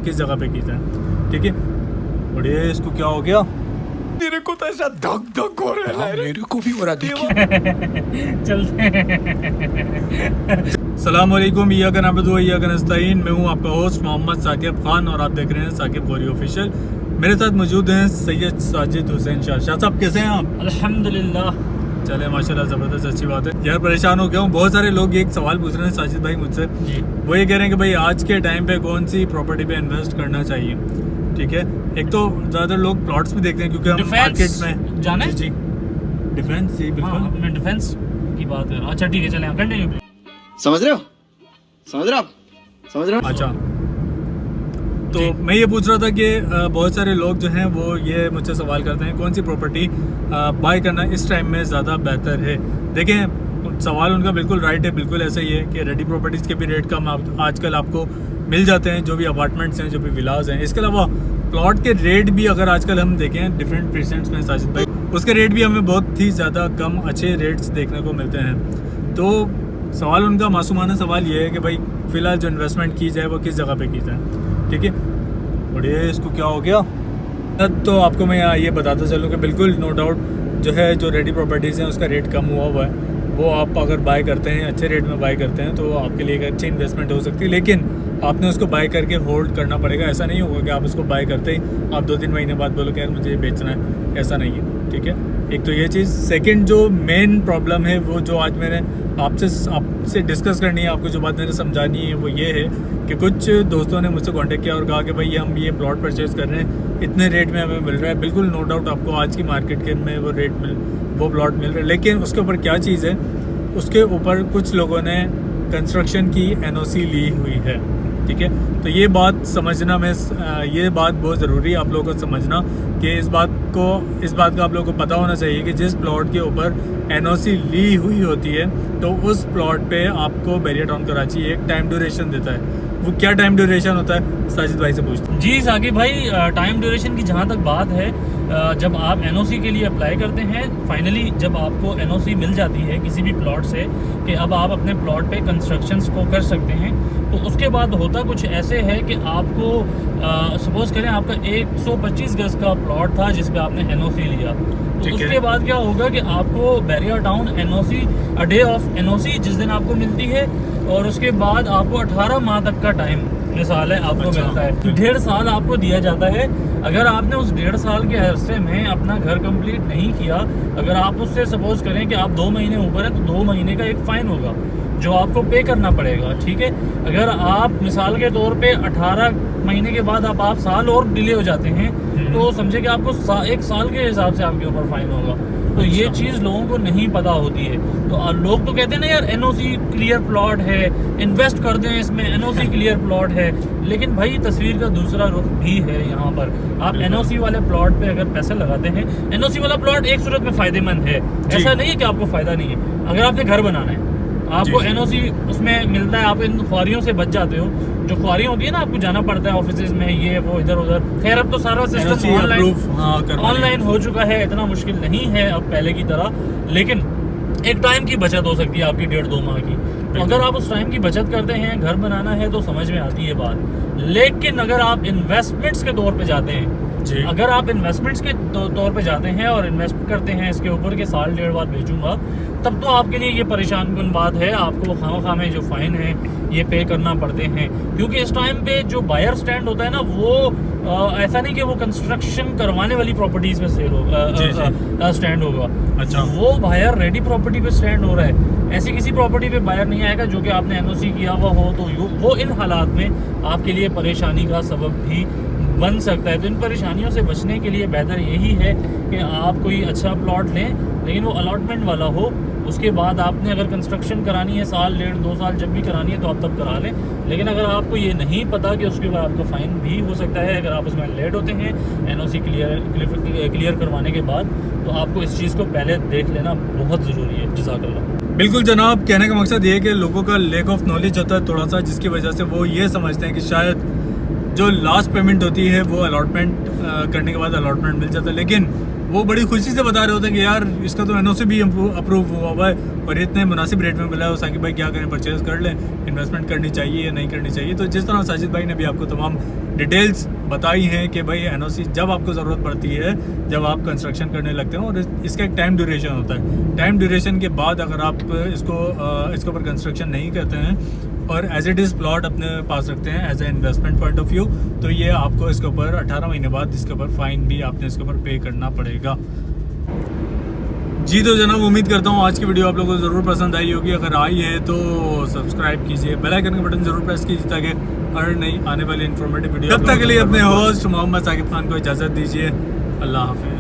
किस जगह पे की था, ठीक है। और ये इसको क्या हो गया, मेरे को तो ऐसा धक धक हो रहा है, मेरे को भी हो रहा देखिए। चलते हैं। सलाम अलैकुम, इय्याका नअबुदु व इय्याका नस्तईन। मैं हूं आपका होस्ट मोहम्मद साकिब खान और आप देख रहे हैं साकिब गौरी ऑफिशियल। मेरे साथ मौजूद हैं सैयद साजिद हुसैन शाह। शाह साहब कैसे हैं आप? अल्हम्दुलिल्लाह। चले माशाल्लाह, ज़बरदस्त, अच्छी बात है। यार परेशान हो गया हूँ, बहुत सारे लोग एक सवाल पूछ रहे हैं साजिद भाई मुझसे। जी। वो ये कह रहे हैं कि भाई आज के टाइम पे कौन सी प्रॉपर्टी पे इन्वेस्ट करना चाहिए, ठीक है। एक तो ज़्यादातर लोग प्लॉट्स भी देखते हैं क्योंकि हम मार्केट में जाने जी डिफेंस, जी बिल्कुल। हाँ, मैं डिफेंस की बात कर रहा हूँ। अच्छा ठीक है, चलें कंटिन्यू। समझ रहे हो, समझ रहे हो आप, समझ रहे हो। अच्छा, तो मैं ये पूछ रहा था कि बहुत सारे लोग जो हैं वो ये मुझसे सवाल करते हैं कौन सी प्रॉपर्टी बाय करना इस टाइम में ज़्यादा बेहतर है। देखें, सवाल उनका बिल्कुल राइट है, बिल्कुल ऐसा ही है कि रेडी प्रॉपर्टीज़ के भी रेट कम आजकल आपको मिल जाते हैं, जो भी अपार्टमेंट्स हैं, जो भी विलाज हैं। इसके अलावा प्लॉट के रेट भी अगर आजकल हम देखें डिफरेंट प्रीसेंट्स में साजिद भाई, उसके रेट भी हमें बहुत ही ज़्यादा कम अच्छे रेट्स देखने को मिलते हैं। तो सवाल उनका मासूमाना सवाल ये है कि भाई फ़िलहाल जो इन्वेस्टमेंट की जाए वो किस जगह पे की जाए, ठीक है। और ये इसको क्या हो गया, तो आपको मैं ये बताता चलूँ कि बिल्कुल नो डाउट जो है जो रेडी प्रॉपर्टीज़ हैं उसका रेट कम हुआ है। वो आप अगर बाय करते हैं, अच्छे रेट में बाय करते हैं, तो आपके लिए एक अच्छी इन्वेस्टमेंट हो सकती है। लेकिन आपने उसको बाय करके होल्ड करना पड़ेगा। ऐसा नहीं होगा कि आप उसको बाय करते ही आप 2-3 महीने बाद बोलो कि यार मुझे ये बेचना है, ऐसा नहीं है, ठीक है। एक तो ये चीज़। सेकंड जो मेन प्रॉब्लम है वो जो आज मैंने आपसे डिस्कस करनी है, आपको जो बात मैंने समझानी है वो ये है कि कुछ दोस्तों ने मुझसे कांटेक्ट किया और कहा कि भाई हम ये प्लॉट परचेज़ कर रहे हैं, इतने रेट में हमें मिल रहा है। बिल्कुल नो डाउट आपको आज की मार्केट के में वो प्लॉट मिल रहा है, लेकिन उसके ऊपर क्या चीज़ है, उसके ऊपर कुछ लोगों ने कंस्ट्रक्शन की NOC ली हुई है, ठीक है। तो ये बात समझना, ये बात बहुत ज़रूरी है आप लोगों को समझना कि इस बात का आप लोगों को पता होना चाहिए कि जिस प्लॉट के ऊपर NOC ली हुई होती है तो उस प्लॉट पे आपको बैरियर टाउन कराची एक टाइम ड्यूरेशन देता है। वो क्या टाइम ड्यूरेशन होता है, साजिद भाई से पूछते हैं। जी साकिब भाई, टाइम ड्यूरेशन की जहाँ तक बात है, जब आप NOC के लिए अप्लाई करते हैं, फाइनली जब आपको NOC मिल जाती है किसी भी प्लॉट से कि अब आप अपने प्लॉट पे कंस्ट्रक्शंस को कर सकते हैं, तो उसके बाद होता कुछ ऐसे है कि आपको सपोज करें आपका 125 गज का प्लॉट था जिस पे आपने NOC लिया, तो उसके बाद क्या होगा कि आपको barrier town NOC day of NOC जिस दिन आपको मिलती है, और उसके बाद आपको 18 माह तक का टाइम मिसाल है आपको मिलता है। 1.5 साल आपको दिया जाता है। अगर आपने उस 1.5 साल के अरसे में अपना घर कंप्लीट नहीं किया, अगर आप उससे सपोज करें कि आप 2 महीने ऊपर हैं, तो 2 महीने का एक फ़ाइन होगा जो आपको पे करना पड़ेगा, ठीक है। अगर आप मिसाल के तौर पे 18 महीने के बाद आप साल और डिले हो जाते हैं, तो समझे कि आपको 1 साल के हिसाब से आपके ऊपर फ़ाइन होगा। तो ये चीज़ लोगों को नहीं पता होती है। तो लोग तो कहते हैं ना यार NOC क्लियर प्लॉट है, इन्वेस्ट कर दें इसमें, NOC क्लियर प्लॉट है। लेकिन भाई तस्वीर का दूसरा रुख भी है। यहाँ पर आप NOC वाले प्लॉट पे अगर पैसे लगाते हैं, NOC वाला प्लॉट एक सूरत में फ़ायदेमंद है, ऐसा नहीं है कि आपको फ़ायदा नहीं है। अगर आपने घर बनाना है, आपको NOC उसमें मिलता है, आप इन ख्वारियों से बच जाते हो। जो ख्वारी होती है ना, आपको जाना पड़ता है ऑफिस में, ये वो इधर उधर। खैर अब तो सारा सिस्टम ऑनलाइन हो चुका है, इतना मुश्किल नहीं है अब पहले की तरह। लेकिन एक टाइम की बचत हो सकती है आपकी 1.5-2 माह की। तो अगर आप उस टाइम की बचत करते हैं, घर बनाना है, तो समझ में आती है बात। लेकिन अगर आप इन्वेस्टमेंट्स के तौर पे जाते हैं, अगर आप इन्वेस्टमेंट्स के तौर पे जाते हैं और इन्वेस्ट करते हैं इसके ऊपर के साल 1.5 बाद बेचूंगा, तब तो आपके लिए ये परेशान कुन बात है। आपको खामखा में जो फ़ाइन है ये पे करना पड़ते हैं, क्योंकि इस टाइम पे जो बायर स्टैंड होता है ना, वो ऐसा नहीं कि वो कंस्ट्रक्शन करवाने वाली प्रॉपर्टीज़ में सेल होगा, स्टैंड होगा। अच्छा, वो बायर रेडी प्रॉपर्टी पे स्टैंड हो रहा है। ऐसी किसी प्रॉपर्टी पे बायर नहीं आएगा जो कि आपने NOC किया हुआ हो, तो वो इन हालात में आपके लिए परेशानी का सबब भी बन सकता है। तो इन परेशानियों से बचने के लिए बेहतर यही है कि आप कोई अच्छा प्लॉट लें, लेकिन वो अलॉटमेंट वाला हो। उसके बाद आपने अगर कंस्ट्रक्शन करानी है, साल 1.5-2 साल जब भी करानी है, तो आप तब करा लें। लेकिन अगर आपको ये नहीं पता कि उसके बाद आपका फ़ाइन भी हो सकता है अगर आप उसमें लेट होते हैं NOC क्लियर करवाने के बाद, तो आपको इस चीज़ को पहले देख लेना बहुत ज़रूरी है। जज़ाकल्लाह। बिल्कुल जनाब, कहने का मकसद ये है कि लोगों का लैक ऑफ नॉलेज होता है थोड़ा सा, जिसकी वजह से वो ये समझते हैं कि शायद जो लास्ट पेमेंट होती है वो अलॉटमेंट करने के बाद अलॉटमेंट मिल जाता है। लेकिन वो बड़ी खुशी से बता रहे होते हैं कि यार इसका तो NOC भी अप्रूव हुआ है और इतने मुनासिब रेट में मिला है। साकिब भाई क्या करें, परचेज़ कर लें, इन्वेस्टमेंट करनी चाहिए या नहीं करनी चाहिए। तो जिस तरह साजिद भाई ने भी आपको तमाम डिटेल्स बताई हैं कि भाई एनओसी जब आपको ज़रूरत पड़ती है जब आप कंस्ट्रक्शन करने लगते हैं, और इसका एक टाइम ड्यूरेशन होता है। टाइम ड्यूरेशन के बाद अगर आप इसके ऊपर कंस्ट्रक्शन नहीं करते हैं और एज इट इज़ प्लॉट अपने पास रखते हैं as a investment point of view, तो ये आपको इसके ऊपर 18 महीने बाद इसके ऊपर फ़ाइन भी आपने इसके ऊपर पे करना पड़ेगा। जी तो जनाब, उम्मीद करता हूँ आज की वीडियो आप लोगों को ज़रूर पसंद आई होगी। अगर आई है तो सब्सक्राइब कीजिए, बेल आइकन का बटन ज़रूर प्रेस कीजिए ताकि हर नई आने वाली इन्फॉर्मेटिव वीडियो। तब तक के लिए अपने होस्ट मोहम्मद साकिब खान को इजाज़त दीजिए। अल्लाह हाफिज़।